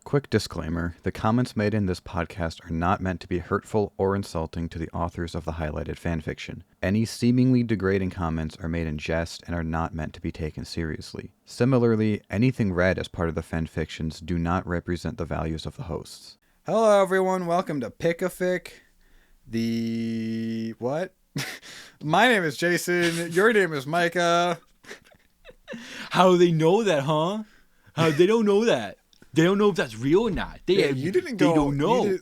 Quick disclaimer, the comments made in this podcast are not meant to be hurtful or insulting to the authors of the highlighted fanfiction. Any seemingly degrading comments are made in jest and are not meant to be taken seriously. Similarly, anything read as part of the fanfictions do not represent the values of the hosts. Hello everyone, welcome to Pick a Fic. What? My name is Jason, your name is Micah. How do they know that, huh? How they don't know that. They don't know if that's real or not. You didn't go. They don't know.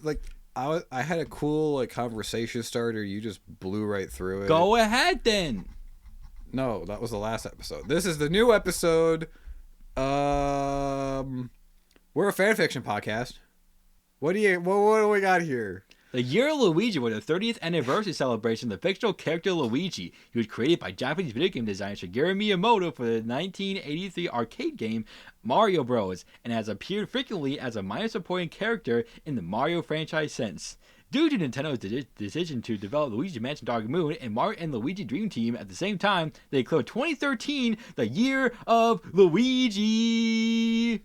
I had a cool conversation starter. You just blew right through it. Go ahead then. No, that was the last episode. This is the new episode. We're a fanfiction podcast. What do we got here? The Year of Luigi was the 30th anniversary celebration of the fictional character Luigi. He was created by Japanese video game designer Shigeru Miyamoto for the 1983 arcade game Mario Bros. And has appeared frequently as a minor supporting character in the Mario franchise since. Due to Nintendo's decision to develop Luigi Mansion Dark Moon and Mario and Luigi Dream Team at the same time, they declared 2013 the Year of Luigi.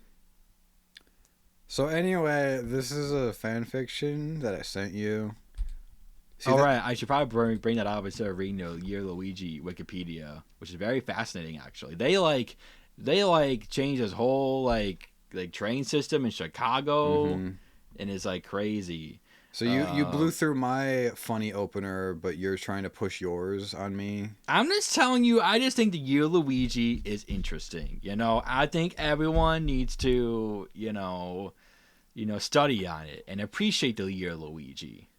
So anyway, this is a fan fiction that I sent you. Right, I should probably bring that up instead of reading the Year Luigi Wikipedia, which is very fascinating actually. They changed this whole like train system in Chicago, and it's crazy. So you blew through my funny opener, but you're trying to push yours on me. I'm just telling you, I just think the Year Luigi is interesting. I think everyone needs to, study on it and appreciate the Year Luigi,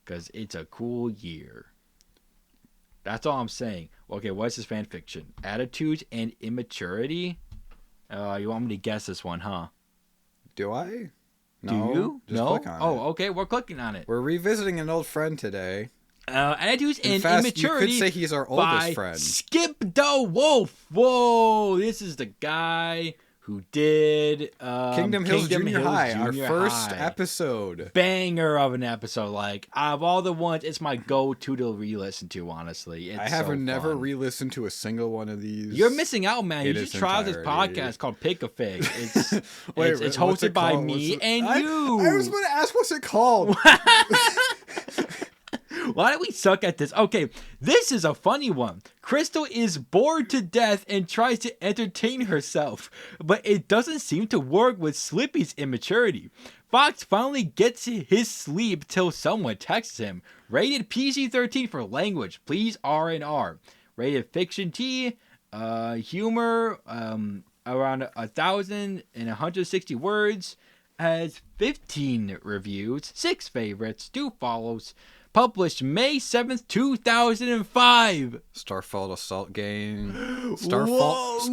because it's a cool year. That's all I'm saying. Okay, what's this fan fiction? Attitudes and immaturity? You want me to guess this one, huh? Do I? No, do you? Just no? Click on it. Okay, we're clicking on it. We're revisiting an old friend today. Attitudes and fact, immaturity. You could say he's our oldest friend. SkippDaWolf. Whoa, this is the guy who did Kingdom Hills Junior High, our first episode. Banger of an episode. Out of all the ones, it's my go-to to re-listen to, honestly. I have never re-listened to a single one of these. You're missing out, man. You should try this podcast called Pick a Fic. It's hosted by me and you. I was going to ask, what's it called? Why do we suck at this? Okay, this is a funny one. Crystal is bored to death and tries to entertain herself, but it doesn't seem to work with Slippy's immaturity. Fox finally gets his sleep till someone texts him. Rated PG-13 for language, please R&R. Rated fiction T, humor, around 1,160 words, has 15 reviews, 6 favorites, 2 follows. Published May 7th, 2005. Starfault Assault Gang. Starfault.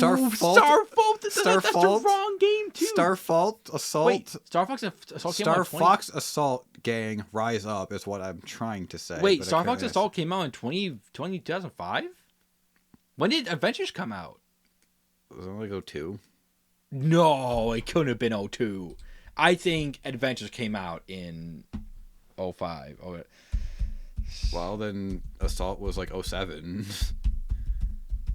That's the wrong game, too. Starfault Assault. Wait, Star Fox Assault came out in Fox Assault Gang Rise Up is what I'm trying to say. Wait, Star Fox Assault came out in 2005? When did Adventures come out? Was it only 02? No, it couldn't have been 02. I think Adventures came out in 05. Okay. Well, then Assault was 07,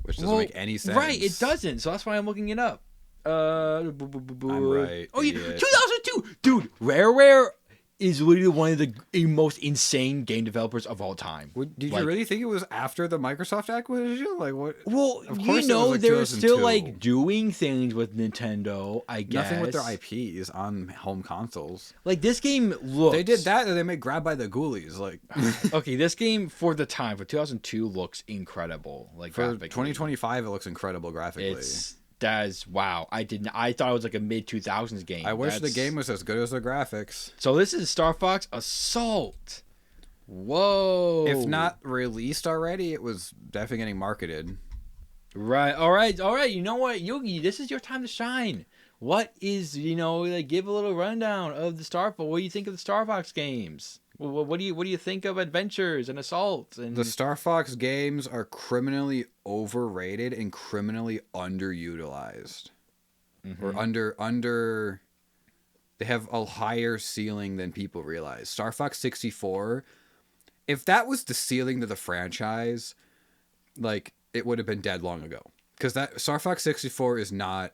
which doesn't make any sense. Right, it doesn't. So that's why I'm looking it up. I'm right. Oh, yeah, 2002, dude. Rare is literally one of the most insane game developers of all time. Did you really think it was after the Microsoft acquisition? What? Well, they're still doing things with Nintendo, I guess. Nothing with their IPs on home consoles. This game looks... They did that and they made Grab by the Ghoulies. Okay, this game for the time, for 2002, looks incredible. For 2025, it looks incredible graphically. Wow. I thought it was a mid-2000s game. I wish the game was as good as the graphics. So this is Star Fox Assault. Whoa. If not released already, it was definitely getting marketed. Right. All right. You know what, Yogi? This is your time to shine. What is, give a little rundown of the Star Fox. What do you think of the Star Fox games? What do you think of Adventures and Assault? And the Star Fox games are criminally overrated and criminally underutilized, or under. They have a higher ceiling than people realize. Star Fox 64, if that was the ceiling to the franchise, it would have been dead long ago. Because that Star Fox 64 is not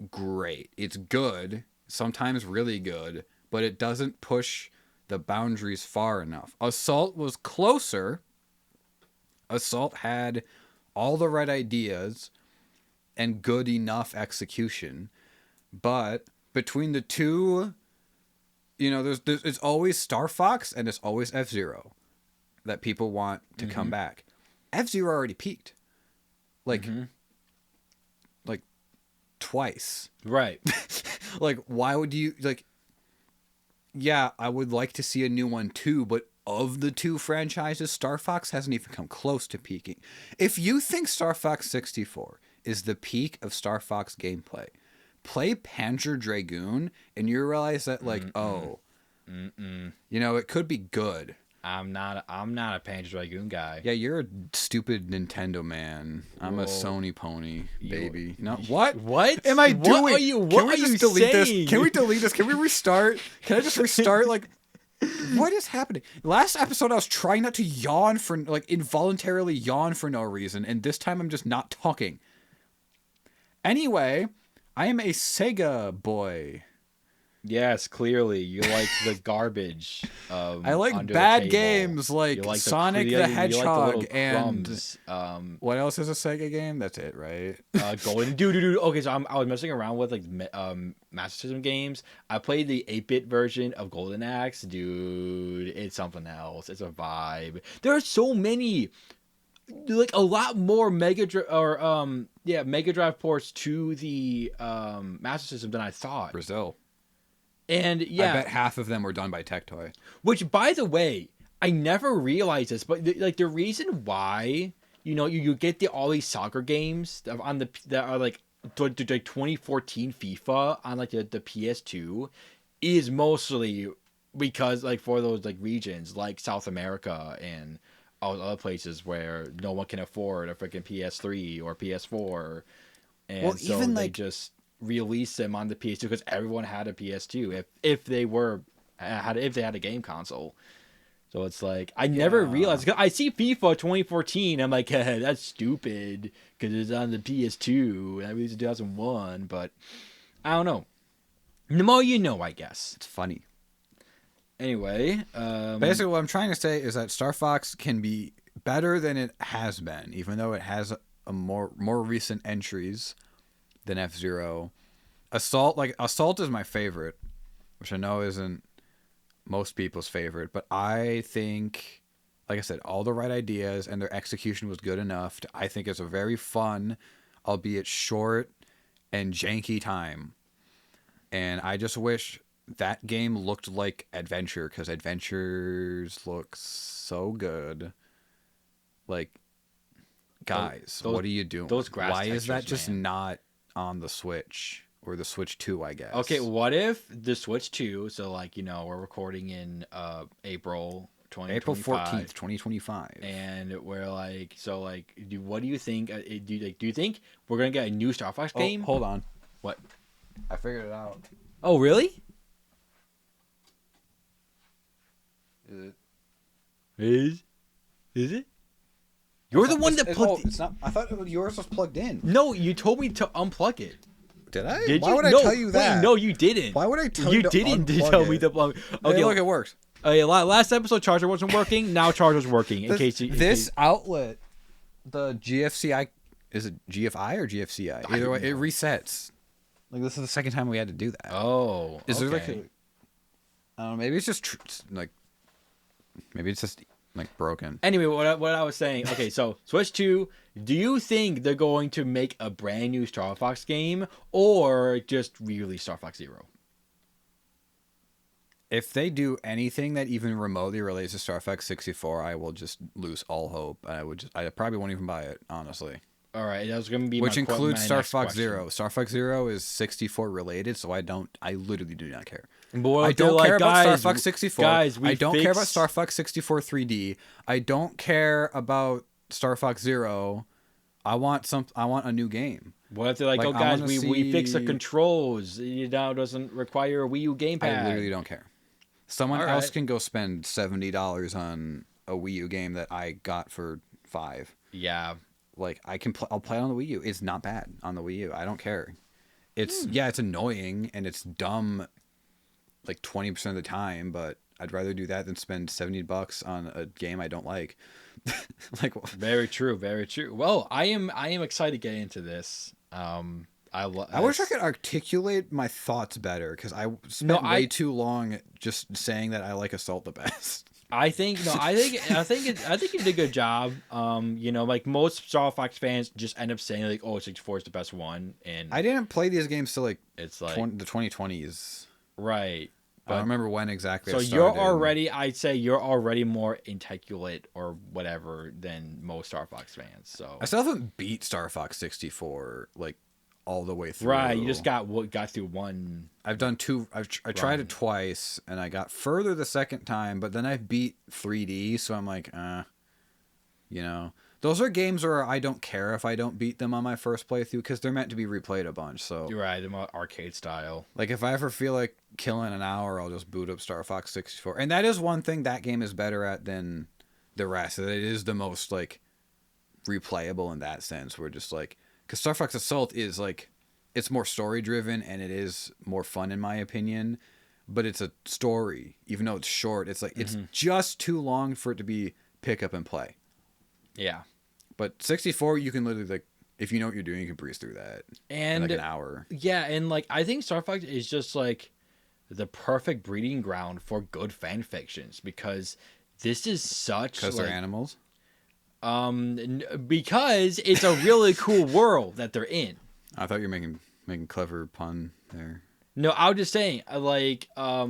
great. It's good. sometimes really good, but it doesn't push the boundaries far enough. Assault was closer. Assault had all the right ideas and good enough execution, but between the two, there's it's always Star Fox and it's always F-Zero that people want to come back. F-Zero already peaked, like twice. Right. Like, why would you like? Yeah, I would like to see a new one too, but of the two franchises, Star Fox hasn't even come close to peaking. If you think Star Fox 64 is the peak of Star Fox gameplay, play Panzer Dragoon and you realize that it could be good. I'm not a Panzer Dragoon guy. Yeah, you're a stupid Nintendo man. I'm a Whoa. Sony pony, baby. No, what? What am I doing? What are you? Can we are just you delete saying? this? Can we delete this? Can we restart? Can I just restart? Like, what is happening? Last episode, I was trying not to yawn involuntarily yawn for no reason, and this time I'm just not talking. Anyway, I am a Sega boy. Yes, clearly you like the garbage. I like under bad the table. games like You like Sonic you the like Hedgehog little and crumbs. what else is a Sega game? That's it, right? Golden dude. Okay, so I was messing around with Master System games. I played the 8-bit version of Golden Axe, dude. It's something else. It's a vibe. There are so many, like a lot more Mega Drive ports to the Master System than I thought. Brazil. And yeah, I bet half of them were done by Tectoy. which, by the way, I never realized this, but the reason why you get all these soccer games that are like 2014 FIFA on like the PS2 is mostly because like for those like regions like South America and all other places where no one can afford a freaking PS3 or PS4, and so even they like just release them on the PS2 because everyone had a PS2 if they had a game console. So it's like I never realized. 'Cause I see FIFA 2014. I'm like, that's stupid because it's on the PS2. I released in 2001, but I don't know. The more you know, I guess. it's funny. Anyway, Basically, what I'm trying to say is that Star Fox can be better than it has been, even though it has a more recent entries than F-Zero. Assault is my favorite, which I know isn't most people's favorite, but I think, like I said, all the right ideas and their execution was good enough. I think it's a very fun, albeit short and janky time. And I just wish that game looked like Adventure, because Adventures look so good. Like, guys, what are you doing? those grass Why is that textures, just man. not on the Switch or the Switch 2, I guess? okay, what if the Switch 2? So like we're recording in April 2025. April 14th, 2025. And we're like, so like, what do you think? Do you think we're gonna get a new Star Fox game? Hold on. What? I figured it out. Oh, really? Is Is it? You're the one that plugged. It's not. I thought yours was plugged in. No, you told me to unplug it. Did I? Did Why you? would I No, tell you that? Wait, no, you didn't. Why would I tell you to didn't unplug tell me it? to plug. Okay, Okay, look, it works. last episode charger wasn't working. Now charger's working. In case This outlet, the GFCI, is it GFI or GFCI? Either way, it resets. Like, this is the second time we had to do that. Oh, Is there like okay. I don't know, maybe it's just maybe it's just like broken. Anyway, what I was saying. Okay, so Switch 2. Do you think they're going to make a brand new Star Fox game or just re-release Star Fox Zero? If they do anything that even remotely relates to Star Fox 64, I will just lose all hope. I probably won't even buy it, honestly. All right, that was going to be Which includes my Star next Fox question. Zero. Star Fox Zero is 64 related, so I literally do not care. But I don't care about Star Fox 64. Guys, I don't care about Star Fox 64 3D. I don't care about Star Fox Zero. I want a new game. What if they're like, Like, oh I guys, wanna we fixed the see- controls. It now doesn't require a Wii U gamepad. I literally don't care. Someone All else right. can go spend $70 on a Wii U game that I got for $5. Yeah. Like, I'll play it on the Wii U. It's not bad on the Wii U. I don't care. It's it's annoying and it's dumb like 20% of the time, but I'd rather do that than spend $70 on a game I don't like. Like, very true, very true. Well, I am excited to get into this. I wish I could articulate my thoughts better because I spent way too long just saying that I like Assault the best. I think you did a good job. You know, like most Star Fox fans just end up saying like, "Oh, 64 is the best one," and I didn't play these games till like it's like the 2020s. Right. I don't remember when exactly. So I'd say you're already more articulate or whatever than most Star Fox fans. So I still haven't beat Star Fox 64 like all the way through. Right, you just got through one. I've done two. I tried it twice, and I got further the second time, but then I beat 3D, so I'm like, you know, those are games where I don't care if I don't beat them on my first playthrough because they're meant to be replayed a bunch. So you're right, they're more arcade style. Like if I ever feel like killing an hour, I'll just boot up Star Fox 64, and that is one thing that game is better at than the rest. It is the most like replayable in that sense. Where just like. Because Star Fox Assault is like, it's more story driven and it is more fun in my opinion, but it's a story. Even though it's short, it's like it's just too long for it to be pick up and play. Yeah, but 64, you can literally like, if you know what you're doing, you can breeze through that in like an hour. Yeah, and like I think Star Fox is just like the perfect breeding ground for good fan fictions because this is such because they're animals. Because it's a really cool world that they're in. I thought you were making clever pun there. No, I was just saying, it's a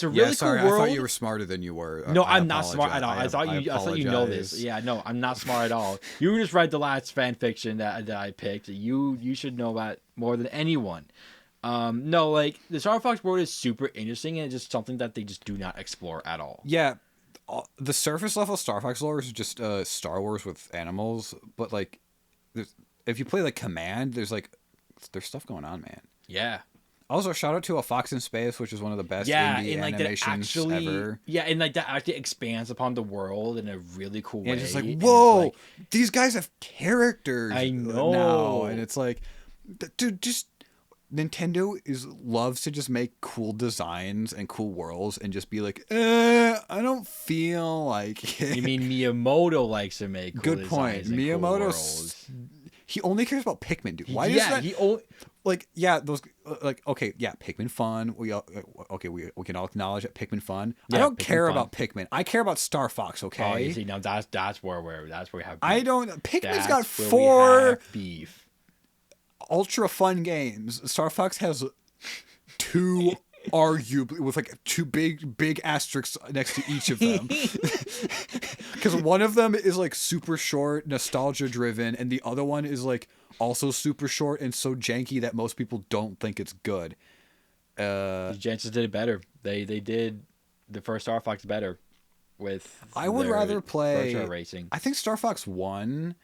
really cool world. I thought you were smarter than you were. No, I'm not smart at all. I thought you know this. Yeah, no, I'm not smart at all. You just read the last fan fiction that I picked. You should know about more than anyone. No, like the Star Fox world is super interesting and it's just something that they just do not explore at all. Yeah. The surface level Star Fox lore is just Star Wars with animals, but like, if you play like Command, there's stuff going on, man. Yeah. Also, shout out to A Fox in Space, which is one of the best indie animations ever. Yeah, and like that actually expands upon the world in a really cool way. And it's like, whoa, these guys have characters. I know. Now, and it's like, dude, just. Nintendo loves to just make cool designs and cool worlds and just be like, I don't feel like it. You mean Miyamoto likes to make cool Good point. Miyamoto, he only cares about Pikmin, dude. Why does that? Pikmin fun. We can all acknowledge that Pikmin fun. Yeah, I don't care about Pikmin. I care about Star Fox. Okay. Oh, you see, now that's where we have. Beef. I don't. Pikmin's got 4 beef. Ultra fun games. Star Fox has 2 arguably with like 2 big asterisks next to each of them. Because one of them is like super short, nostalgia driven, and the other one is like also super short and so janky that most people don't think it's good. The Janssens did it better. They did the first Star Fox better with I would rather play racing. I think Star Fox 1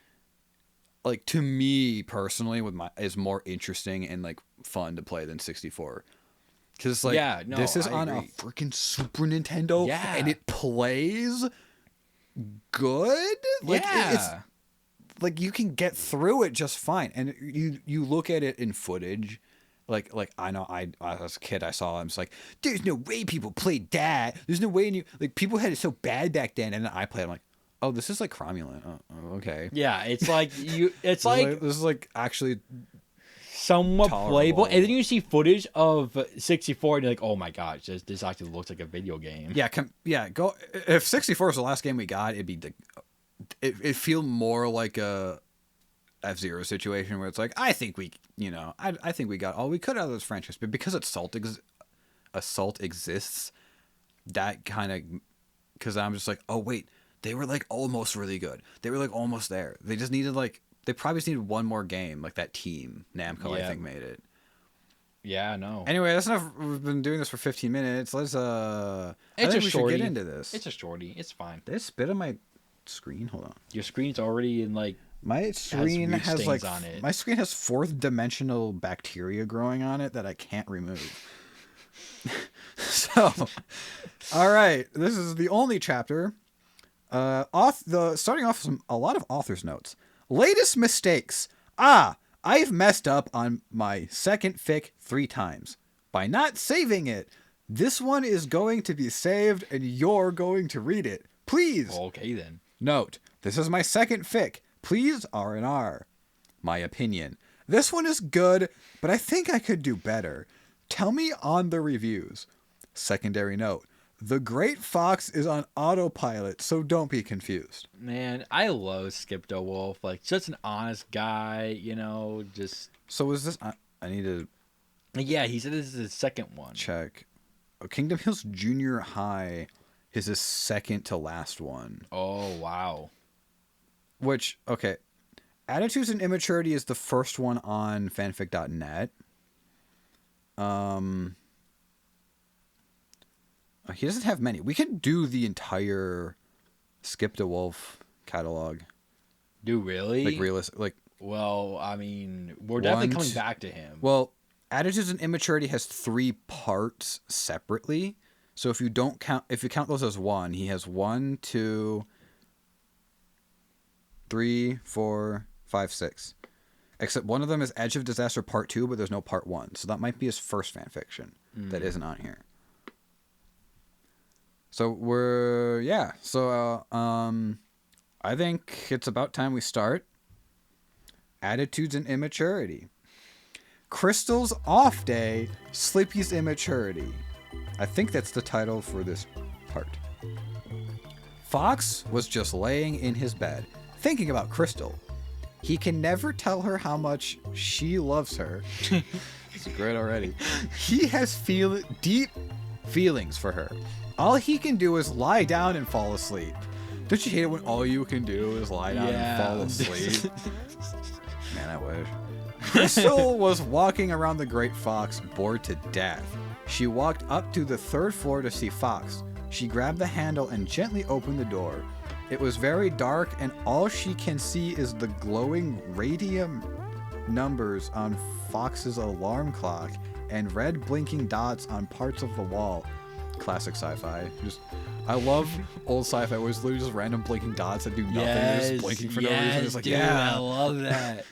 like to me personally is more interesting and like fun to play than 64. Cuz like this is on a freaking Super Nintendo and it plays good. Like it's like you can get through it just fine, and you look at it in footage. Like I know I as a kid I saw, I'm just like, there's no way people played that. There's no way people had it so bad back then, and then I played. I'm like, oh, this is like cromulent. Oh, okay. Yeah, it's like this is like actually somewhat tolerable. Playable, and then you see footage of 64, and you're like, oh my gosh, this actually looks like a video game. Yeah, go. If 64 was the last game we got, it'd be it feel more like a F-Zero situation where it's like, I think we got all we could out of this franchise, but because Assault exists, that kind of, because I'm just like, oh wait, they were like almost really good. They were like almost there. They just needed they probably just needed one more game, like that team Namco I think made it. Yeah, no. Anyway, that's enough. We've been doing this for 15 minutes. Let's I think we should get into this. It's a shorty. It's fine. Did I spit on my screen? Hold on. Your screen's already in my screen has on it. My screen has 4th dimensional bacteria growing on it that I can't remove. So, all right, this is the only chapter. Starting off with a lot of author's notes. Latest mistakes. I've messed up on my second fic 3 times by not saving it. This one is going to be saved and you're going to read it. Please. Okay, then. Note, this is my second fic. Please R&R. My opinion. This one is good, but I think I could do better. Tell me on the reviews. Secondary note. The Great Fox is on autopilot, so don't be confused. Man, I love SkippDaWolf. Like, just an honest guy, just... So is this... I need to... Yeah, he said this is his second one. check. Kingdom Hills Junior High is his second to last one. Oh, wow. Which, okay. Attitudes and Immaturity is the first one on fanfic.net. He doesn't have many. We could do the entire SkippDaWolf catalog. Do really? Like realistic, like. Well, I mean, we're definitely coming back to him. Well, Attitudes and Immaturity has 3 parts separately. So if you count those as one, he has 1, 2, 3, 4, 5, 6. Except one of them is Edge of Disaster Part 2, but there's no Part 1. So that might be his first fanfiction that isn't on here. So I think it's about time we start. Attitudes and Immaturity. Crystal's off day, Sleepy's immaturity. I think that's the title for this part. Fox was just laying in his bed, thinking about Crystal. He can never tell her how much she loves her. It's great already. He has deep feelings for her. All he can do is lie down and fall asleep. Don't you hate it when all you can do is lie down and fall asleep? Man, I wish. Crystal was walking around the Great Fox, bored to death. She walked up to the 3rd floor to see Fox. She grabbed the handle and gently opened the door. It was very dark, and all she can see is the glowing radium numbers on Fox's alarm clock and red blinking dots on parts of the wall. Classic sci-fi. I love old sci-fi where it's literally just random blinking dots that do nothing. They're just blinking for no reason. It's like, dude, yeah, I love that.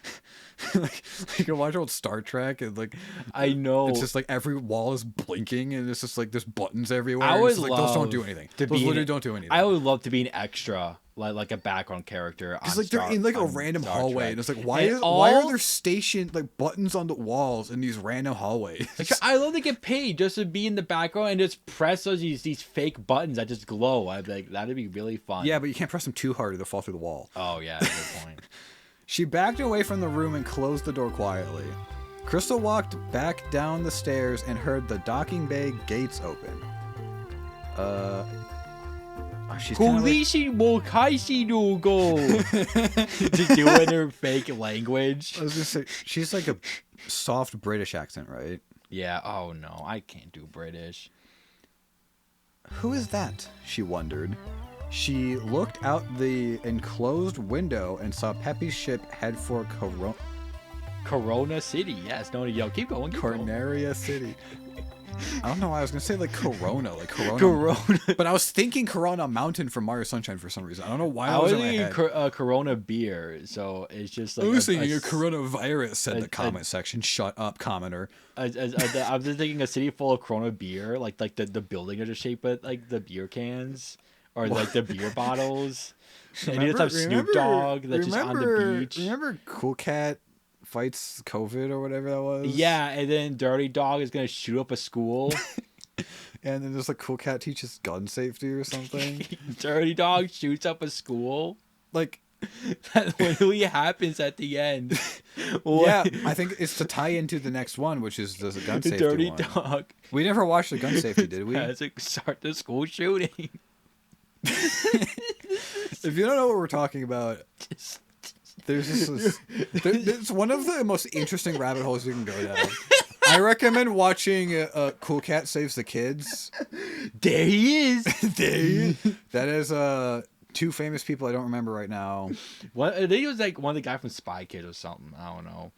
like you can watch old Star Trek and like I know it's just like every wall is blinking and it's just like there's buttons everywhere. I would it's like those don't do anything. Those literally don't do anything. I would love to be an extra, like a background character. Because like they're in like a random hallway Trek. and it's like why are there stationed like buttons on the walls in these random hallways? Like, I love to get paid just to be in the background and just press these fake buttons that just glow. I'd be like, that'd be really fun. Yeah, but you can't press them too hard or they'll fall through the wall. Oh yeah, good point. She backed away from the room and closed the door quietly. Crystal walked back down the stairs and heard the docking bay gates open. She's kind of like... Just doing her fake language. I was gonna say, she's like a soft British accent, right? Yeah, oh no, I can't do British. Who is that? She wondered. She looked out the enclosed window and saw Peppy's ship head for Corona City. Yes, no, yo, keep going. Corneria City. I don't know why I was gonna say like Corona, Corona. But I was thinking Corona Mountain from Mario Sunshine for some reason. I don't know why I was in my head. thinking Corona beer, so it's just like I was thinking a coronavirus. Said the comment section. Shut up, commenter. I was just thinking a city full of Corona beer, like the building are just shaped with like the beer cans or like the beer bottles. And you just have Snoop Dogg that's just on the beach. Remember Cool Cat fights COVID or whatever that was? Yeah, and then Dirty Dog is gonna shoot up a school. And then there's like Cool Cat teaches gun safety or something. Dirty Dog shoots up a school. Like that literally happens at the end. Yeah, I think it's to tie into the next one, which is the gun safety Dirty one. Dog. We never watched the gun safety, did we? Has to start the school shooting. If you don't know what we're talking about, there's this. It's one of the most interesting rabbit holes you can go down. I recommend watching Cool Cat Saves the Kids. There he is. That is 2 famous people I don't remember right now. What I think it was like one of the guy from Spy Kids or something. I don't know.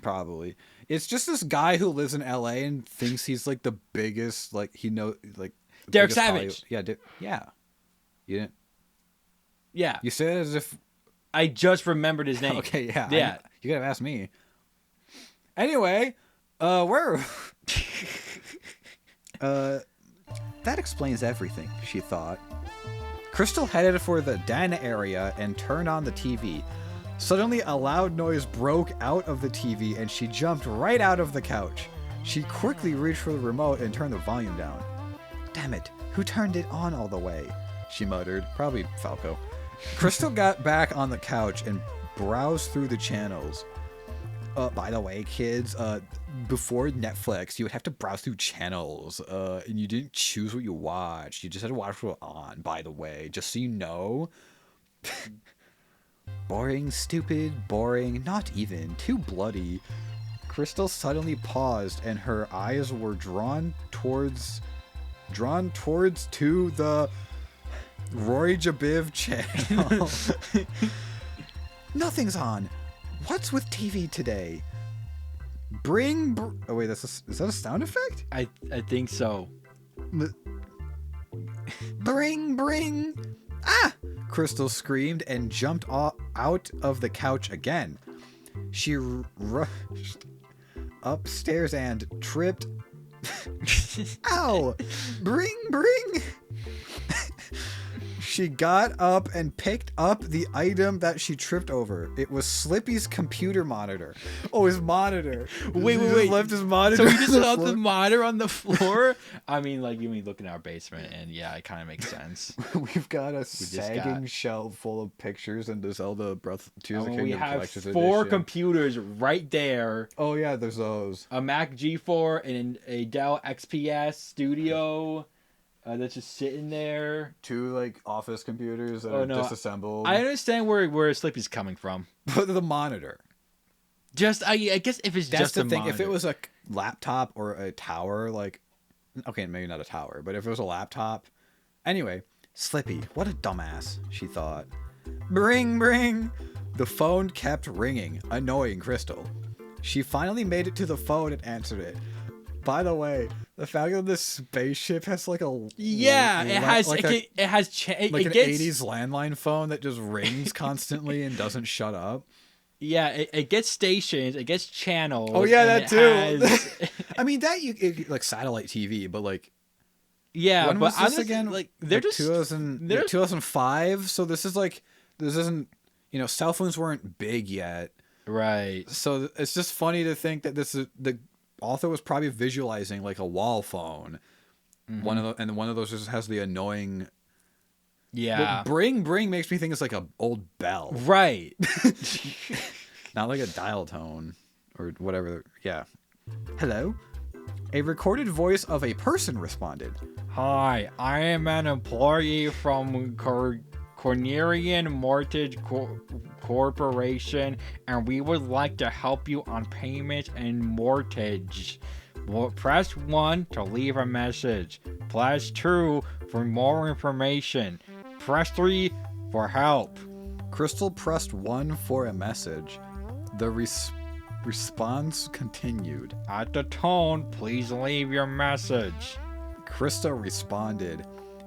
Probably. It's just this guy who lives in LA and thinks he's like the biggest, like he knows like Derek Savage. Yeah, yeah. You didn't. Yeah. You said it as if I just remembered his name. Okay, yeah. Yeah. You gotta ask me. Anyway, where? That explains everything, she thought. Crystal headed for the den area and turned on the TV. Suddenly, a loud noise broke out of the TV and she jumped right out of the couch. She quickly reached for the remote and turned the volume down. Damn it, who turned it on all the way? She muttered. Probably Falco. Crystal got back on the couch and browsed through the channels. By the way, kids, before Netflix, you would have to browse through channels, and you didn't choose what you watched. You just had to watch what was on, by the way, just so you know. Boring, stupid, boring, not even, too bloody. Crystal suddenly paused, and her eyes were drawn towards to the Roy Jabiv channel. Nothing's on. What's with TV today? Oh wait, is that a sound effect? I think so. Bring. Ah! Crystal screamed and jumped out of the couch again. She rushed upstairs and tripped. Ow! Bring! She got up and picked up the item that she tripped over. It was Slippy's computer monitor. Oh, his monitor. Wait. Left his monitor. So he just left the monitor on the floor? I mean, like, you mean look in our basement, and yeah, it kind of makes sense. We've got a sagging shelf full of pictures and the Zelda Breath of the Kingdom we have Collector's 4 Edition. computers right there. Oh yeah, there's those. A Mac G4 and a Dell XPS Studio. That's just sitting there. 2 like office computers that are disassembled. I understand where Slippy's coming from. But the monitor. Just I guess if it's That's just the a thing. monitor. If it was a laptop or a tower, like, okay, maybe not a tower, but if it was a laptop. Anyway, Slippy, what a dumbass, she thought. Bring. The phone kept ringing, annoying Crystal. She finally made it to the phone and answered it. By the way, the fact that this spaceship has like a it has like an an 80s landline phone that just rings constantly and doesn't shut up. Yeah, it gets stations, it gets channels. Oh yeah, that too. Has... I mean like satellite TV, but like when was but this again? Like they're like just 2005. So this isn't cell phones weren't big yet, right? So it's just funny to think that this is the author was probably visualizing like a wall phone. Mm-hmm. One of those just has the annoying. Yeah. But bring makes me think it's like a old bell. Right. Not like a dial tone or whatever. Yeah. Hello? A recorded voice of a person responded. Hi, I am an employee from Cornerian Mortgage Corporation, and we would like to help you on payment and mortgage. Press 1 to leave a message. Press 2 for more information. Press 3 for help. Crystal pressed 1 for a message. The response continued. At the tone, please leave your message. Crystal responded,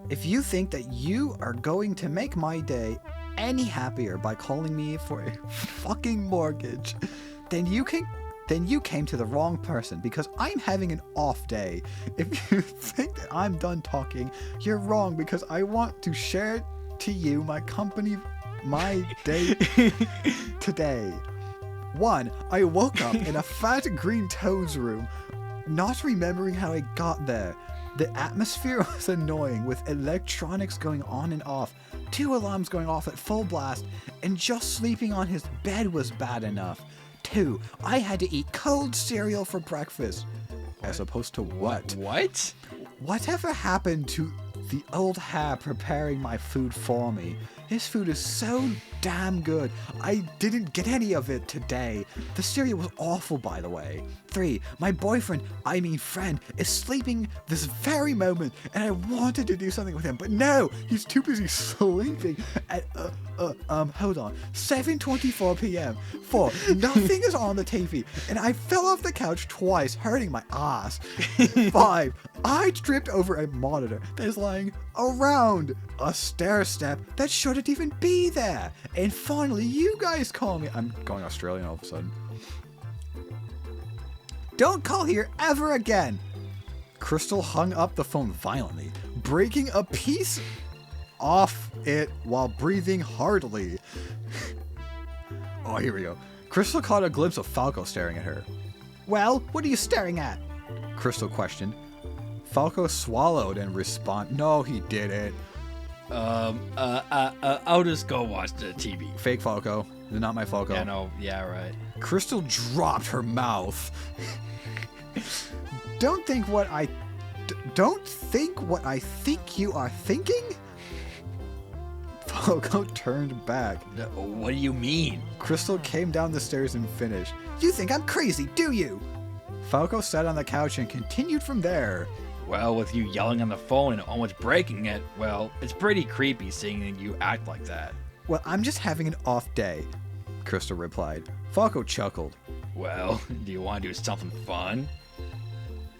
if you think that you are going to make my day any happier by calling me for a fucking mortgage, then you came to the wrong person because I'm having an off day. If you think that I'm done talking, you're wrong because I want to share to you my day today. 1. I woke up in a fat green toad's room, not remembering how I got there. The atmosphere was annoying with electronics going on and off, 2 alarms going off at full blast, and just sleeping on his bed was bad enough. 2. I had to eat cold cereal for breakfast. As opposed to what? What? Whatever happened to the old hare preparing my food for me? His food is so damn good. I didn't get any of it today. The cereal was awful, by the way. 3. My boyfriend, friend, is sleeping this very moment, and I wanted to do something with him, but no, he's too busy sleeping at, hold on, 7:24 p.m. 4. Nothing is on the TV, and I fell off the couch twice, hurting my ass. 5. I tripped over a monitor that is lying around a stair step that shouldn't even be there. And finally, you guys call me. I'm going Australian all of a sudden. Don't call here ever again. Crystal hung up the phone violently, breaking a piece off it while breathing hardly. Oh, here we go. Crystal caught a glimpse of Falco staring at her. Well, what are you staring at? Crystal questioned. Falco swallowed and responded. No, he didn't. I'll just go watch the TV. Fake Falco. This is not my Falco. Yeah, no, yeah, right. Crystal dropped her mouth. Don't think what I think you are thinking? Falco turned back. What do you mean? Crystal came down the stairs and finished. You think I'm crazy, do you? Falco sat on the couch and continued from there. Well, with you yelling on the phone and almost breaking it, well, it's pretty creepy seeing that you act like that. Well, I'm just having an off day, Crystal replied. Falco chuckled. Well, do you want to do something fun?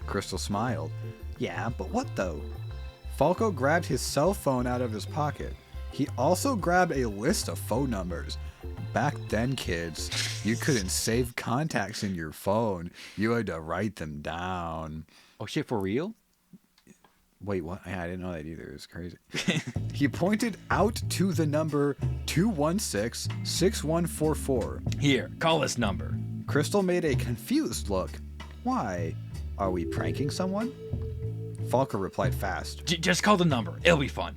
Crystal smiled. Yeah, but what though? Falco grabbed his cell phone out of his pocket. He also grabbed a list of phone numbers. Back then, kids, you couldn't save contacts in your phone. You had to write them down. Oh shit, for real? Wait, what? Yeah, I didn't know that either. It's crazy. He pointed out to the number 216-6144. Here, call this number. Crystal made a confused look. Why? Are we pranking someone? Falco replied fast. Just call the number. It'll be fun.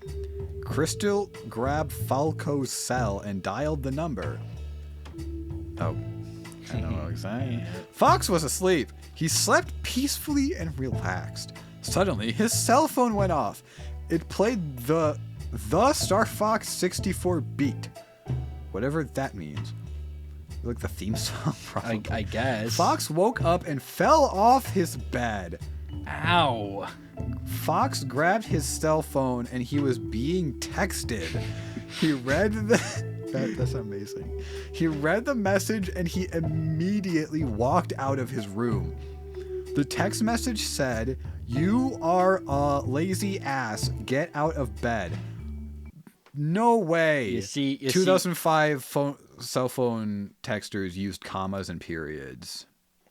Crystal grabbed Falco's cell and dialed the number. Oh, I know what I'm saying. Fox was asleep. He slept peacefully and relaxed. Suddenly, his cell phone went off. It played the Star Fox 64 beat. Whatever that means. Like the theme song, probably. I guess. Fox woke up and fell off his bed. Ow. Fox grabbed his cell phone and he was being texted. He read that's amazing. He read the message and he immediately walked out of his room. The text message said, "You are a lazy ass. Get out of bed." No way. You see, 2005 cell phone texters used commas and periods.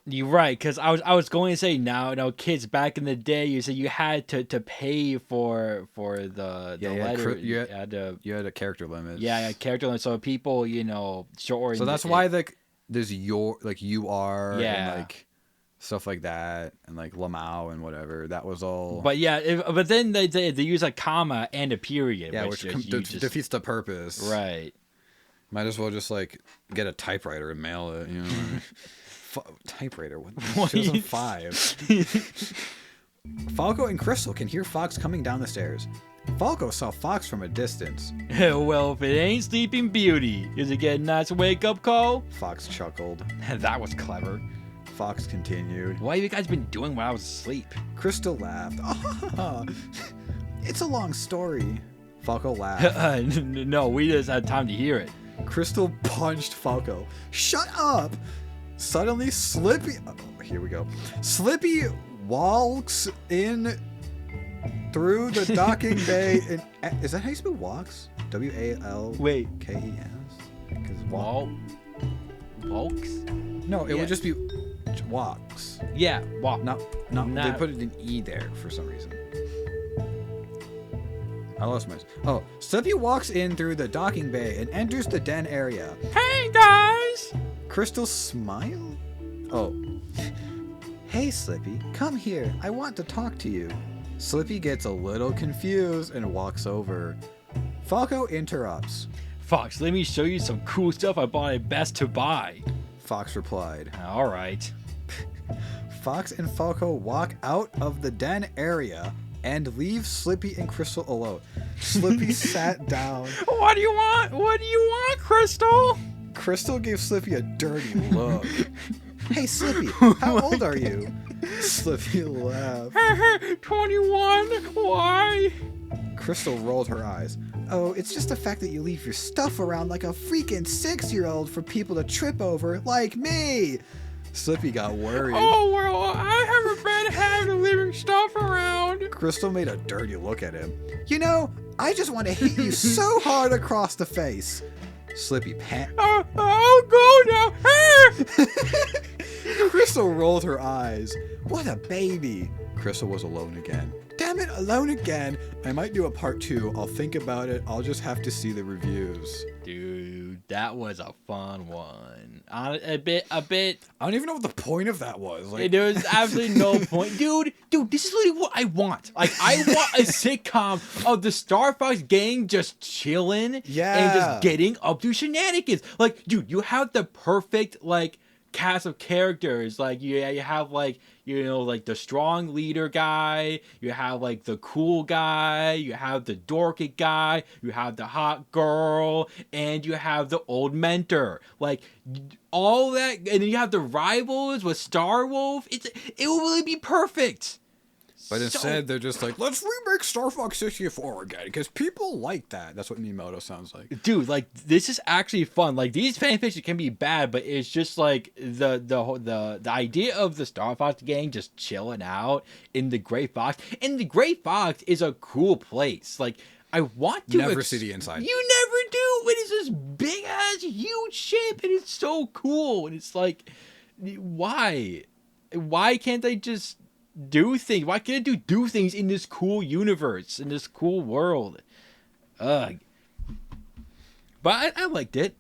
You're right, because I was going to say now kids back in the day, you said you had to pay for the letter. You had a character limit. Yeah, character limit. So people, short. So that's why there's you are yeah. and like stuff like that and like Lamau and whatever. That was all. But yeah, but then they use a comma and a period. Yeah, which defeats the purpose. Right. Might as well just like get a typewriter and mail it. You know. Typewriter. What? 2005. Falco and Crystal can hear Fox coming down the stairs. Falco saw Fox from a distance. Well, if it ain't Sleeping Beauty, is it getting a nice wake-up call? Fox chuckled. That was clever. Fox continued. What have you guys been doing while I was asleep? Crystal laughed. It's a long story. Falco laughed. No, we just had time to hear it. Crystal punched Falco. Shut up! Suddenly, Slippy... Oh, here we go. Slippy walks in through the docking bay. Is that how you spell walks? W-A-L-K-E-S? Wait. Because Walks? No, it would just be walks. Yeah, walk. Not. They put it in E there for some reason. I lost my... Oh, Slippy walks in through the docking bay and enters the den area. Hey, guys! Crystal smiled? Oh. Hey, Slippy, come here. I want to talk to you. Slippy gets a little confused and walks over. Falco interrupts. Fox, let me show you some cool stuff I bought at Best to Buy. Fox replied. All right. Fox and Falco walk out of the den area and leave Slippy and Crystal alone. Slippy sat down. What do you want? What do you want, Crystal? Crystal gave Slippy a dirty look. Hey, Slippy, how old are you? Slippy laughed. 21. Why? Crystal rolled her eyes. Oh, it's just the fact that you leave your stuff around like a freaking 6-year-old for people to trip over, like me. Slippy got worried. Oh, well, I have a bad habit of leaving stuff around. Crystal made a dirty look at him. You know, I just want to hit you so hard across the face. Slippy I'll go now. Crystal rolled her eyes. What a baby. Crystal was alone again. Damn it, alone again. I might do a part 2. I'll think about it. I'll just have to see the reviews. Dude, that was a fun one. A bit. I don't even know what the point of that was. Like, There was absolutely no point. Dude, this is literally what I want. Like, I want a sitcom of the Star Fox gang just chilling and just getting up to shenanigans. Like, dude, you have the perfect, like, cast of characters. Like, you have, like, you know, like the strong leader guy, you have like the cool guy, you have the dorky guy, you have the hot girl, and you have the old mentor. Like, all that, and then you have the rivals with StarWolf. It will really be perfect. But instead, they're just like, let's remake Star Fox 64 again, because people like that. That's what Miyamoto sounds like. Dude, like, this is actually fun. Like, these fanfictions can be bad, but it's just like the idea of the Star Fox gang just chilling out in the Great Fox. And the Great Fox is a cool place. Like, I want to never see the inside. You never do. It is this big ass huge ship, and it's so cool. And it's like, why can't they just do things? Why can't I do things in this cool universe, in this cool world? But I liked it.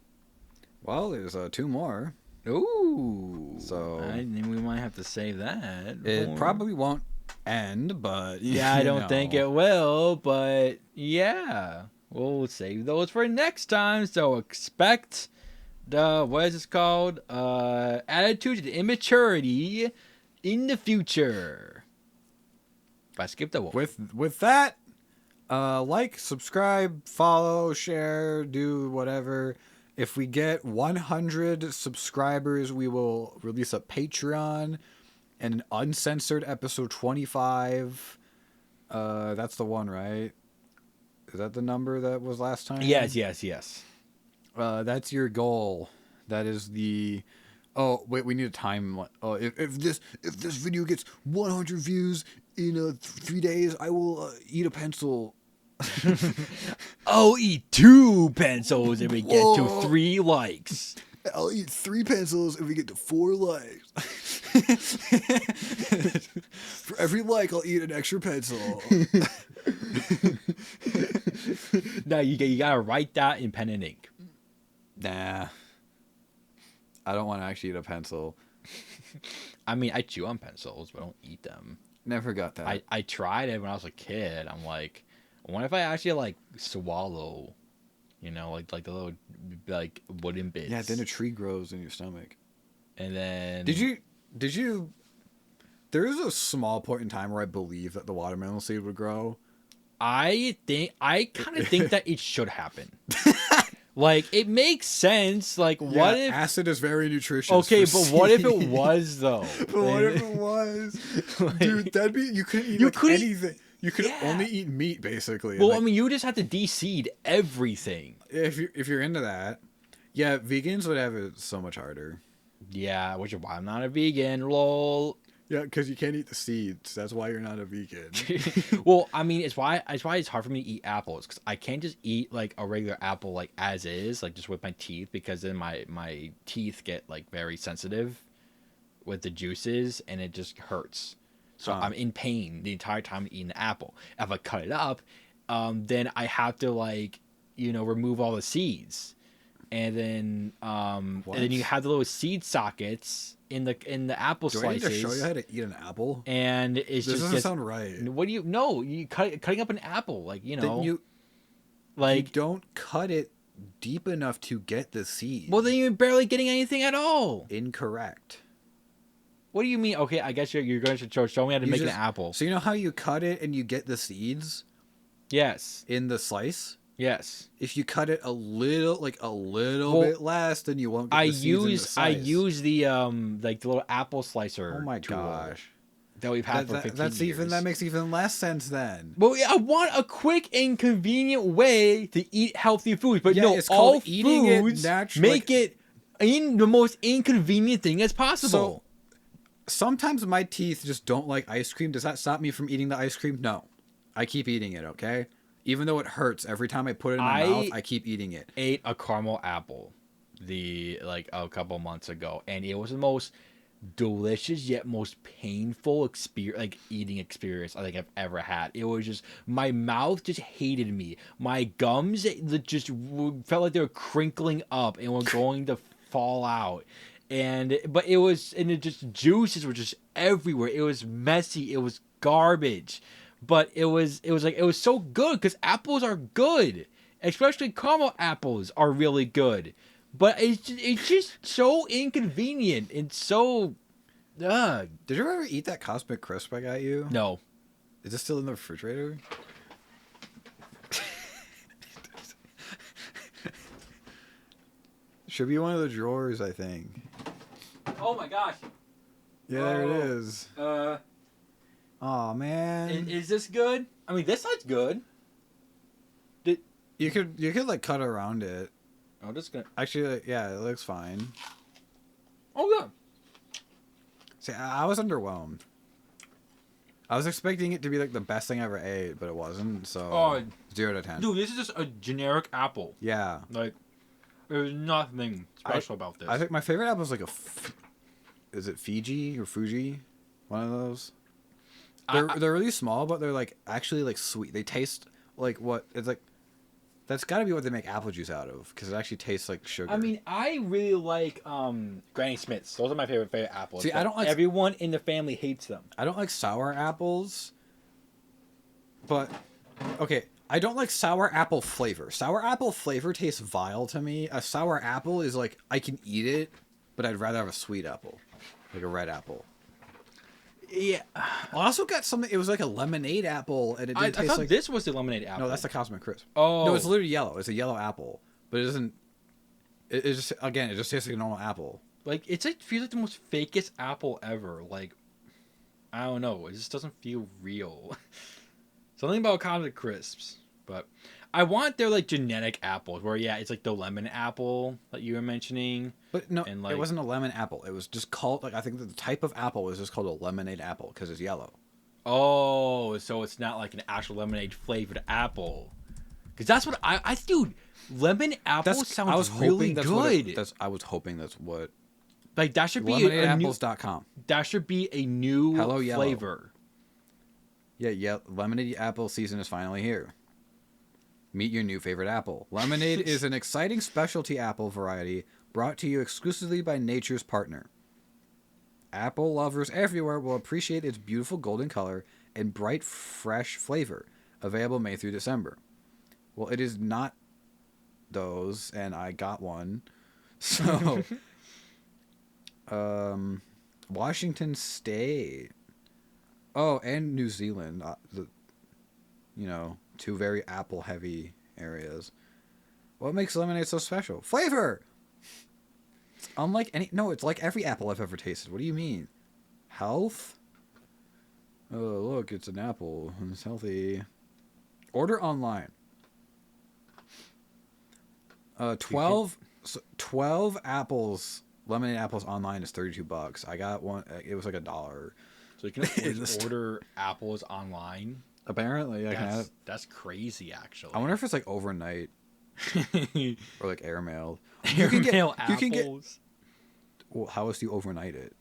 Well, there's 2 more. Ooh. So I think we might have to save that. It probably won't end, but yeah, I don't think it will. But yeah, we'll save those for next time. So expect what is this called? Attitude and Immaturity in the future by SkippDaWolf. With that, like, subscribe, follow, share, do whatever. If we get 100 subscribers, we will release a Patreon and an uncensored episode 25. That's the one, right? Is that the number that was last time? Yes. That's your goal. That is the... Oh, wait, we need a time. Oh, if this video gets 100 views in 3 days, I will eat a pencil. I'll eat 2 pencils if we get to 3 likes. I'll eat 3 pencils if we get to 4 likes. For every like, I'll eat an extra pencil. No, you gotta write that in pen and ink. Nah. I don't want to actually eat a pencil. I mean, I chew on pencils, but I don't eat them. Never got that. I tried it when I was a kid. I'm like, what if I actually like swallow, you know, like the little like wooden bits? Yeah, then a tree grows in your stomach. And then Did you? There is a small point in time where I believe that the watermelon seed would grow. I kind of think that it should happen. Like, it makes sense. Like, what if acid is very nutritious? Okay, but what if it was though? But what if it was? Like, Dude, that'd be you couldn't eat anything. You could only eat meat basically. Well, I mean, you just have to de-seed everything. If you're into that, yeah, vegans would have it so much harder. Yeah, which is why I'm not a vegan. Lol. Yeah, because you can't eat the seeds. That's why you're not a vegan. Well, I mean, it's why it's hard for me to eat apples, because I can't just eat like a regular apple like as is, like just with my teeth, because then my teeth get like very sensitive with the juices, and it just hurts. So I'm in pain the entire time eating the apple. If I cut it up, then I have to like, you know, remove all the seeds, and then you have the little seed sockets in the apple slices. Do I need to show you how to eat an apple? And it's this just doesn't sound right. What do you? No, you cutting up an apple, like, you know, you don't cut it deep enough to get the seed. Well, then you're barely getting anything at all. Incorrect. What do you mean? Okay, I guess you're going to show me how to make an apple. So you know how you cut it and you get the seeds? Yes. In the slice? Yes. If you cut it a little bit less, then you won't get the seeds in the slice. I use the like the little apple slicer. Oh my tool gosh. That we've had for 15 years. That makes even less sense then. Well, I want a quick and convenient way to eat healthy foods, but no, it's all called eating foods it naturally. make it in the most inconvenient thing as possible. So, sometimes my teeth just don't like ice cream. Does that stop me from eating the ice cream? No. I keep eating it, okay? Even though it hurts every time I put it in my mouth, I keep eating it. Ate a caramel apple a couple months ago, and it was the most delicious yet most painful experience, like eating experience I think I've ever had. It was just my mouth just hated me. My gums just felt like they were crinkling up and were going to fall out. But it just juices were just everywhere. It was messy. It was garbage. But it was so good because apples are good, especially caramel apples are really good. But it's just so inconvenient and so. Ugh. Did you ever eat that Cosmic Crisp I got you? No. Is it still in the refrigerator? Should be one of the drawers, I think. Oh my gosh. Yeah, there it is. Oh man. Is this good? I mean, this side's good. You could like cut around it. I'm just gonna. Actually, yeah, it looks fine. Oh yeah. See, I was underwhelmed. I was expecting it to be like the best thing I ever ate, but it wasn't. So 0 to 10. Dude, this is just a generic apple. Yeah. Like, there's nothing special about this. I think my favorite apple is like is it Fiji or Fuji? One of those. They're really small, but they're like actually like sweet. They taste like what it's like. That's got to be what they make apple juice out of, because it actually tastes like sugar. I mean, I really like Granny Smiths. Those are my favorite apples. See, I don't like. Everyone in the family hates them. I don't like sour apples. But okay, I don't like sour apple flavor. Sour apple flavor tastes vile to me. A sour apple is like I can eat it, but I'd rather have a sweet apple, like a red apple. Yeah. I also got something. It was like a lemonade apple, and it didn't I taste thought like. this was the lemonade apple. No, that's the Cosmic Crisp. Oh. No, it's literally yellow. It's a yellow apple, but it doesn't. It just again, it just tastes like a normal apple. Like it feels like the most fakest apple ever. Like, I don't know. It just doesn't feel real. Something about Cosmic Crisps, but I want their like genetic apples where it's like the lemon apple that you were mentioning. But no, and, like, it wasn't a lemon apple. It was just called like I think the type of apple was just called a lemonade apple because it's yellow. Oh, so it's not like an actual lemonade flavored apple. Because that's what dude, lemon apple sounds really good. I was hoping that's what. Like that should be lemonadeapples.com. That should be a new Hello, flavor. Yeah, lemonade apple season is finally here. Meet your new favorite apple. Lemonade is an exciting specialty apple variety brought to you exclusively by nature's partner. Apple lovers everywhere will appreciate its beautiful golden color and bright, fresh flavor. Available May through December. Well, it is not those, and I got one. So, Washington State. Oh, and New Zealand. Two very apple-heavy areas. What makes lemonade so special? Flavor! Unlike it's like every apple I've ever tasted. What do you mean? Health? Oh, look, it's an apple. It's healthy. Order online. 12 apples, lemonade apples online is $32. I got one. It was like $1. So you can order apples online. Apparently, that's crazy. Actually, I wonder if it's like overnight or like airmailed. Airmail apples. You can get. Well, how else do you overnight it?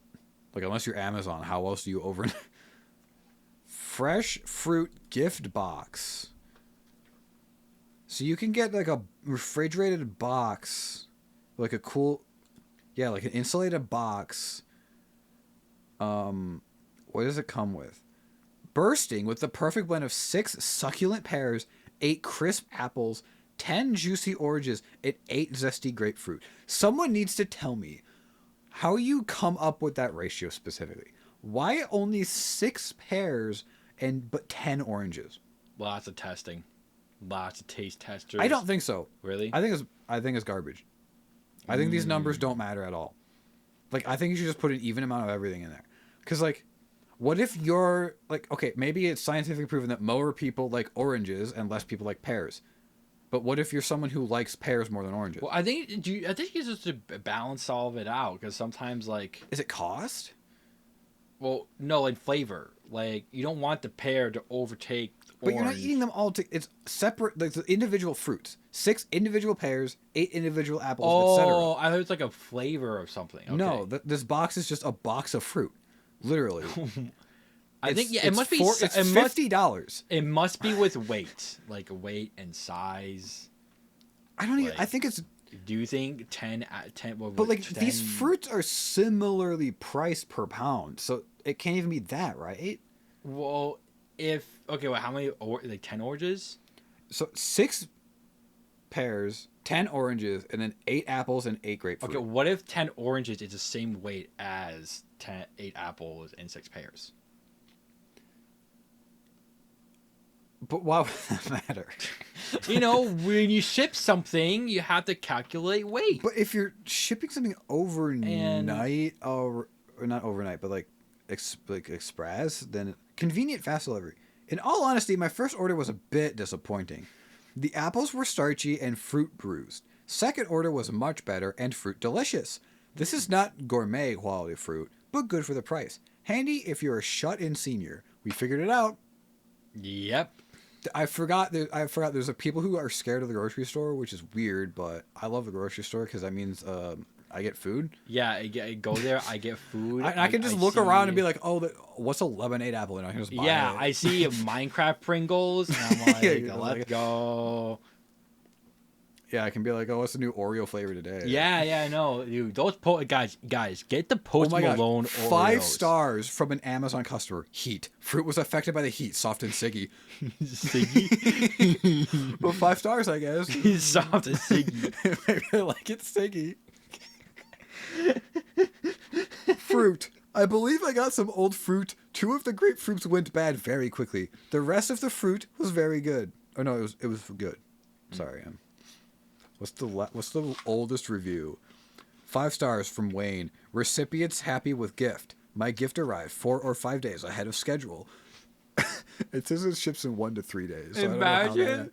Like unless you're Amazon, how else do you overnight? Fresh fruit gift box. So you can get like a refrigerated box, like a cool, like an insulated box. What does it come with? Bursting with the perfect blend of 6 succulent pears, 8 crisp apples, 10 juicy oranges, and 8 zesty grapefruit. Someone needs to tell me how you come up with that ratio specifically. Why only 6 pears but 10 oranges? Lots of testing. Lots of taste testers. I don't think so. Really? I think it's garbage. I think these numbers don't matter at all. Like, I think you should just put an even amount of everything in there. Because, like, what if you're, like, okay, maybe it's scientifically proven that more people like oranges and less people like pears. But what if you're someone who likes pears more than oranges? Well, I think it's just to balance all of it out. Because sometimes, like... Is it cost? Well, no, like flavor. Like, you don't want the pear to overtake But you're not orange. eating them all. It's separate. Like the individual fruits. 6 individual pears, 8 individual apples, etc. Oh, I thought it's like a flavor of something. Okay. No, this box is just a box of fruit. Literally. I think it it's must be. It's $50. It must be with weight, like weight and size. I don't even. Like, I think it's. Do you think 10 at 10? Well, But like 10, these fruits are similarly priced per pound, so it can't even be that, right? Well, well, how many? Like 10 oranges? So 6 pears, 10 oranges, and then 8 apples and 8 grapefruit. Okay, what if 10 oranges is the same weight as 8 apples and 6 pears? But why would that matter? You know, when you ship something, you have to calculate weight. But if you're shipping something overnight, or not overnight, but like express, then convenient fast delivery. In all honesty, my first order was a bit disappointing. The apples were starchy and fruit bruised. Second order was much better and fruit delicious. This is not gourmet quality fruit, but good for the price. Handy if you're a shut-in senior. We figured it out. Yep. I forgot there's a people who are scared of the grocery store, which is weird, but I love the grocery store because that means I get food. Yeah, I go there, I get food. I can just look around and be like, oh, what's a lemonade apple? And I can just buy it. I see Minecraft Pringles, and I'm like, Yeah, let's go. Yeah, I can be like, oh, what's the new Oreo flavor today? Yeah, I know. Dude, those guys, get the Post Malone Oreos. 5 stars from an Amazon customer. Heat. Fruit was affected by the heat. Soft and siggy. Siggy? Well, 5 stars, I guess. Soft and siggy. Maybe I like it siggy. Fruit. I believe I got some old fruit. 2 of the grapefruits went bad very quickly. The rest of the fruit was very good. Oh no, it was good. Sorry, What's the oldest review? 5 stars from Wayne. Recipients happy with gift. My gift arrived 4 or 5 days ahead of schedule. It says it ships in 1 to 3 days. So Imagine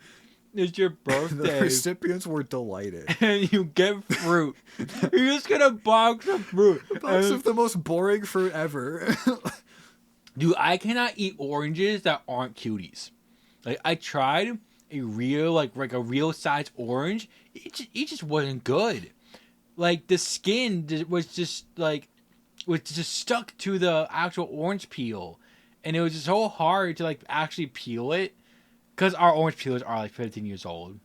it's your birthday. The recipients were delighted. And you get fruit. You're just gonna box of fruit. Box of the most boring fruit ever. Dude, I cannot eat oranges that aren't cuties. Like I tried a real like a real size orange. It just wasn't good. Like the skin was just stuck to the actual orange peel, and it was just so hard to like actually peel it, because our orange peelers are like 15 years old.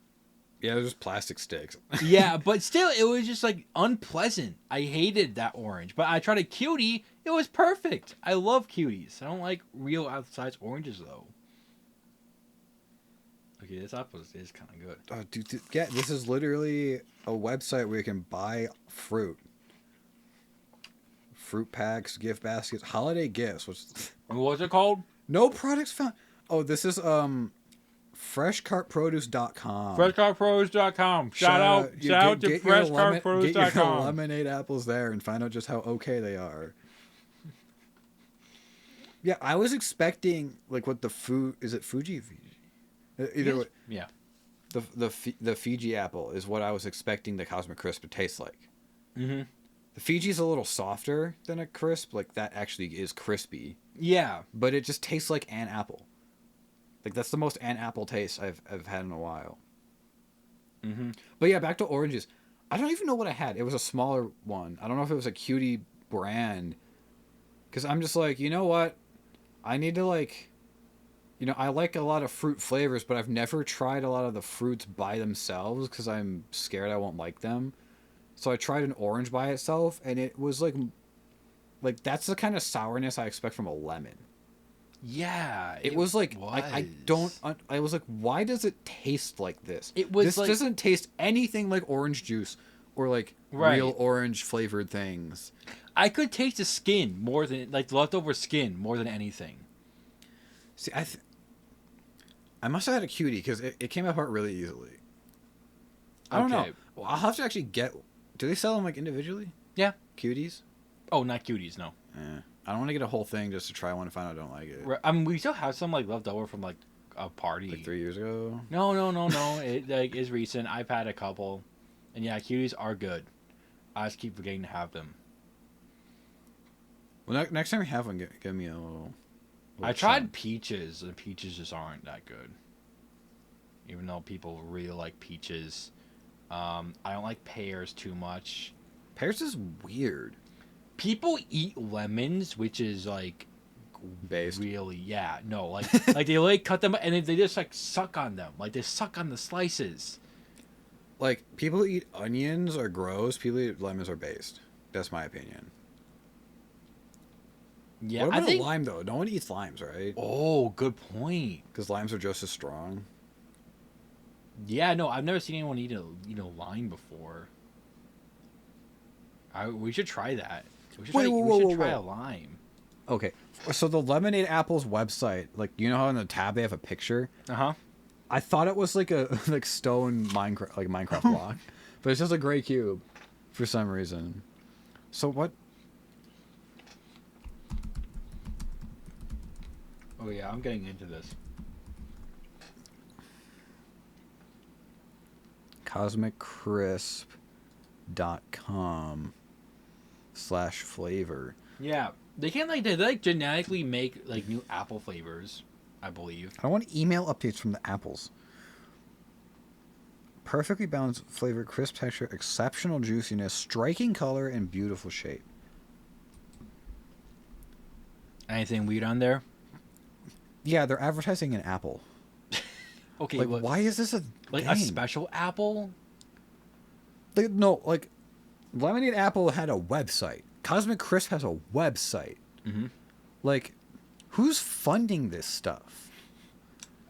Yeah, they're just plastic sticks. Yeah, but still, it was just like unpleasant. I hated that orange, but I tried a cutie. It was perfect. I love cuties. I don't like real size oranges though. Okay, this apple is kind of good. Oh, dude, yeah, this is literally a website where you can buy fruit. Fruit packs, gift baskets, holiday gifts. What's it called? No products found. Oh, this is freshcartproduce.com. Freshcartproduce.com. Shout out to freshcartproduce.com. Get your lemonade apples there and find out just how okay they are. Yeah, I was expecting like what the food is. It Fuji? Either way, Yeah. the Fiji apple is what I was expecting the Cosmic Crisp to taste like. Mm-hmm. The Fiji's a little softer than a crisp. Like that actually is crispy. Yeah. But it just tastes like an apple. Like that's the most an apple taste I've had in a while. Mm-hmm. But yeah, back to oranges. I don't even know what I had. It was a smaller one. I don't know if it was a cutie brand. Because I'm just like, you know what? I need to like... You know, I like a lot of fruit flavors, but I've never tried a lot of the fruits by themselves because I'm scared I won't like them. So I tried an orange by itself, and it was like that's the kind of sourness I expect from a lemon. Yeah. It was like I was like, why does it taste like this? This doesn't taste anything like orange juice or like real orange flavored things. I could taste the skin more than like the leftover skin more than anything. See, I must have had a cutie because it came apart really easily. I don't know. Well, I'll have to actually get... Do they sell them, like, individually? Yeah. Cuties? Oh, not cuties, no. I don't want to get a whole thing just to try one and find out I don't like it. I mean, we still have some, like, left over from, like, a party. Like 3 years ago? No. It, like, is recent. I've had a couple. And, yeah, cuties are good. I just keep forgetting to have them. Well, next time you have one, give me a little... I tried peaches, and peaches just aren't that good. Even though people really like peaches. I don't like pears too much. Pears is weird. People eat lemons, which is like Based. really, yeah, no, like like they like cut them and they just like suck on them, like they suck on the slices. Like, people who eat onions are gross. People who eat lemons are based. That's my opinion. Yeah, What about I think. a lime, though? No one eats limes, right? Oh, good point. Because limes are just as strong. Yeah, no, I've never seen anyone eat a lime before. We should try that. We should try a lime. Okay, so the Lemonade Apple's website, like, you know how in the tab they have a picture? Uh-huh. I thought it was like a like stone Minecraft block, but it's just a gray cube for some reason. So what? Oh yeah, I'm getting into this. CosmicCrisp.com/flavor. Yeah, they can't they like genetically make like new apple flavors, I believe. I want email updates from the apples. Perfectly balanced flavor, crisp texture, exceptional juiciness, striking color, and beautiful shape. Anything weird on there? Yeah, they're advertising an apple. Okay, Like, look, why is this a like thing? a special apple? No, like, Lemonade Apple had a website. Cosmic Crisp has a website. Mm-hmm. Like, who's funding this stuff?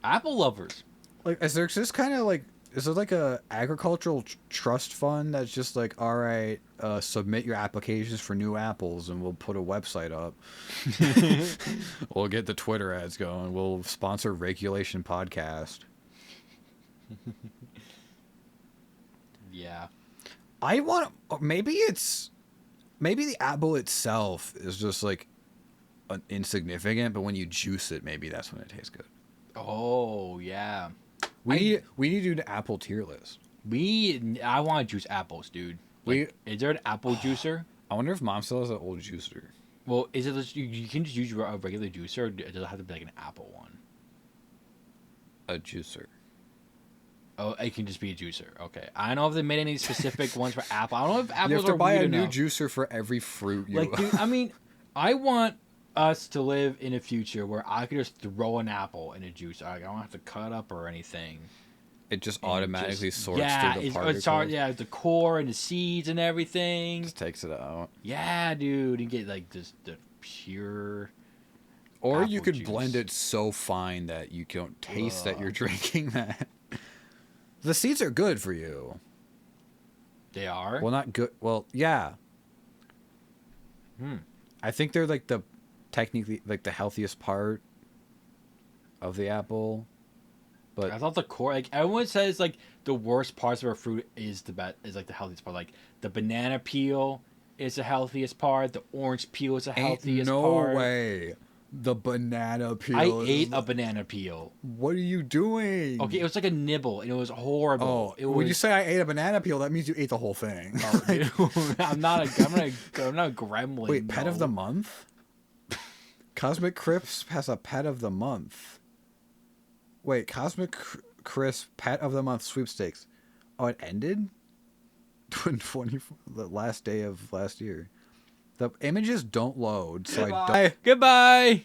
Apple lovers. Like, is there just kind of like, is there like a agricultural trust fund that's just like, all right, submit your applications for new apples and we'll put a website up. We'll get the Twitter ads going. We'll sponsor Regulation Podcast. Yeah. I want, maybe the apple itself is just like insignificant, but when you juice it, maybe that's when it tastes good. Oh yeah. We need to do the apple tier list. I want to juice apples, dude. Like, is there an apple juicer? I wonder if Mom still has an old juicer. Well, is it you can just use a regular juicer, or does it have to be like an apple one? A juicer. Oh, it can just be a juicer. Okay, I don't know if they made any specific ones for apple. I don't know if apples You have to are buy a weird new enough. juicer for every fruit you Like, dude, I mean, I want us to live in a future where I could just throw an apple in a juicer. I don't have to cut up or anything. It just And automatically sorts yeah, through the it's particles. hard. Yeah, the core and the seeds and everything. Just takes it out. Yeah, dude, you get like just the pure. Or apple you could juice. blend it so fine that you don't taste that you're drinking that. The seeds are good for you. They are. Well, not good. Well, yeah. I think they're like technically like the healthiest part of the apple. But I thought the core, like everyone says, like the worst parts of a fruit is like the healthiest part. Like the banana peel is the healthiest part. The orange peel is the healthiest part. No way. The banana peel. I ate a banana peel. What are you doing? Okay, it was like a nibble, and it was horrible. Oh, when you say I ate a banana peel, that means you ate the whole thing. Oh, dude, I'm not a gremlin. Wait, pet of no. the month? Cosmic Crisp has a pet of the month. Wait, Cosmic Crisp pet of the month sweepstakes. Oh, it ended? The last day of last year. The images don't load, so Goodbye.